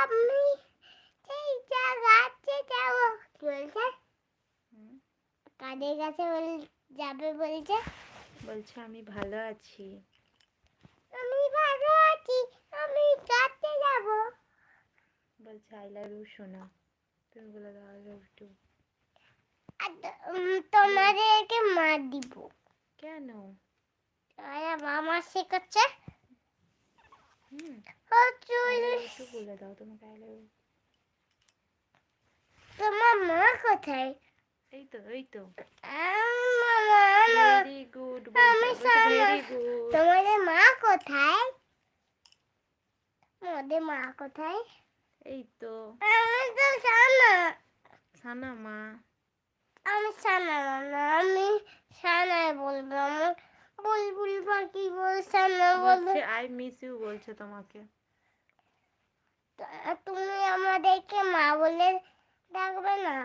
আমি সেই গাছে যাবো বলছে, কাদের কাছে যাবে বলছে? বলছে আমি ভালো আছি। আমি ভালো আছি, আমি গাছে যাবো। বলছে আই লাভ ইউ সোনা। তুমি বলে দাও আই লাভ ইউ। তোমাদেরকে মার দিব। কেন? মামা শেখাচ্ছে। একটু বলে দাও তোমাকে আই লাভ ইউ। তোমার মা কোথায়? এই তো এই তো। ভেরি ভেরি গুড বলছে, ভেরি গুড। তোমাদের মা কোথায়? তোমাদের মা কোথায়? এই তো। আমি তো সানা। সানা মা। আমি সানা না, আমি সানায় বলবো। আমি বুলবুল পাখি বলছে না, বলছে আই মিস ইউ বলছে তোমাকে। তুমি আমাদেরকে মা বলে ডাকবে না?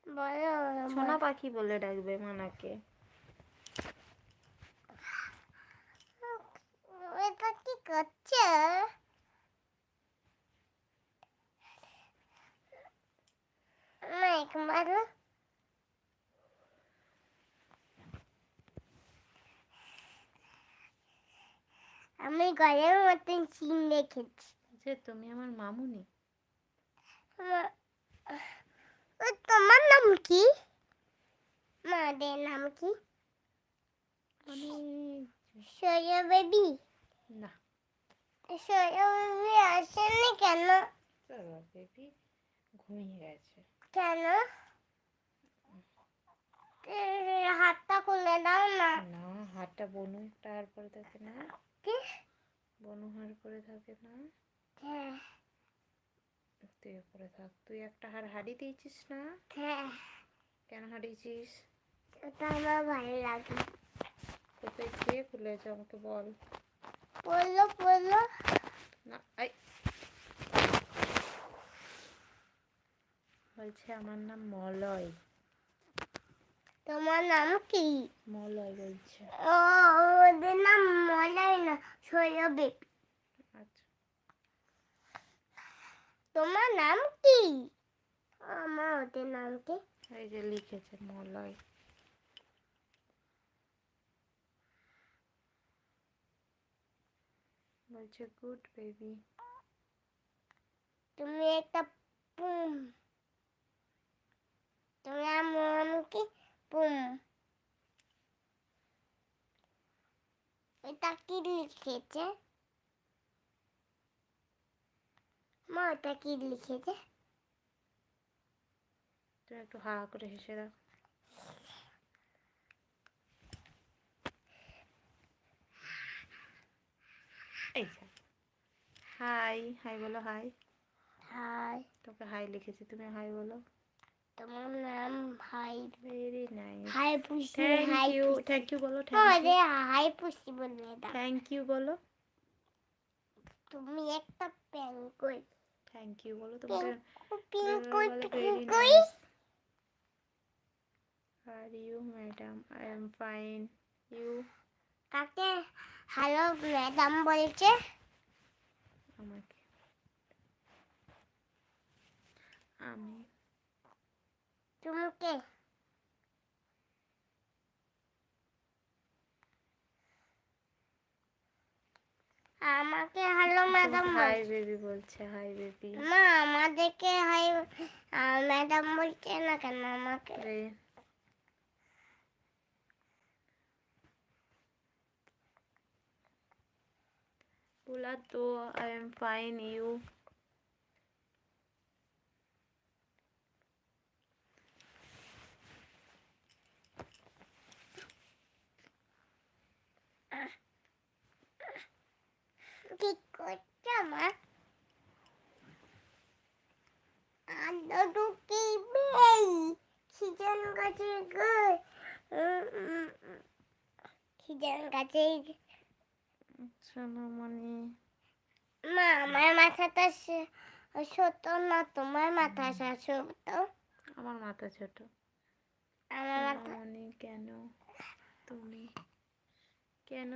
বলো সোনা পাখি বলে ডাকবে মানাকে। এটা কি করছে? মারো। আমি ঘরের মতন সিন দেখেছি। যে তুমি আমার মামুনি। তোমার নাম কি? মাদের নাম কি? সোয়া বেবি। না, সোয়া বেবি আসেনি কেন? সোয়া বেবি ঘুমিয়ে গেছে। কেন? হাতটা খুলে দাও না। না, হাতটা বনু একটা হার পরে থাকে না? কি? বনু হার পরে থাকে না? হ্যাঁ। তুই পরে থাক। তুই একটা হার হারিয়ে দিয়েছিস না? হ্যাঁ। কেন হারিয়েছিস? ওটা আমার ভালো লাগে। কোথায় কে খুলেছে আমাকে বল। বললো না, এই বলছে আমার নাম মলয়। তোমার নাম কি? মলয় বলছে। ওদের নাম মলয় না, সোয়া বেবি। আচ্ছা, তোমার নাম কি? আমার ওদের নাম কি? এই যে লিখেছে মলয়। বলছে গুড বেবি। তুমি একটা পুম। তোমার নাম কি? পুম। এটা কি লিখেছে? মা এটা কি লিখেছে? তুই একটু হা করে হেসে দাও। এই হাই হাই বলো হাই। হাই। তোকে হাই লিখেছি, তুমি হাই বলো। তোমার নাম হাই। Very nice. হাই পুষি। Thank you. থ্যাংক ইউ বলো। Thank you. হাই পুষি বলে দাও। থ্যাংক ইউ বলো। তুমি একটা পেঙ্গুইন। থ্যাংক ইউ বলো। তোমাকে পেঙ্গুইন ভেরি পেঙ্গুইন। নাইস। আর you madam? I am fine. You? কাকে হ্যালো ম্যাডাম বলছে? আমাকে। আমি। তুমি কে? আমাকে হ্যালো ম্যাডাম হাই বেবি বলছে। Hi baby. মা আমাদেরকে হাই ম্যাডাম বলছে না কেন আমাকে? बोला तो आई एम फाइन। यू? কি করছো মা? আদু কি বেই খিজান গাছে গই খিজান গাছে। সোনামণি। মা আমার মাথাটা ছোট না, তোমার মাথা ছোট? আমার মাথা ছোট। আমার মাথা সোনামণি কেন তুমি কেন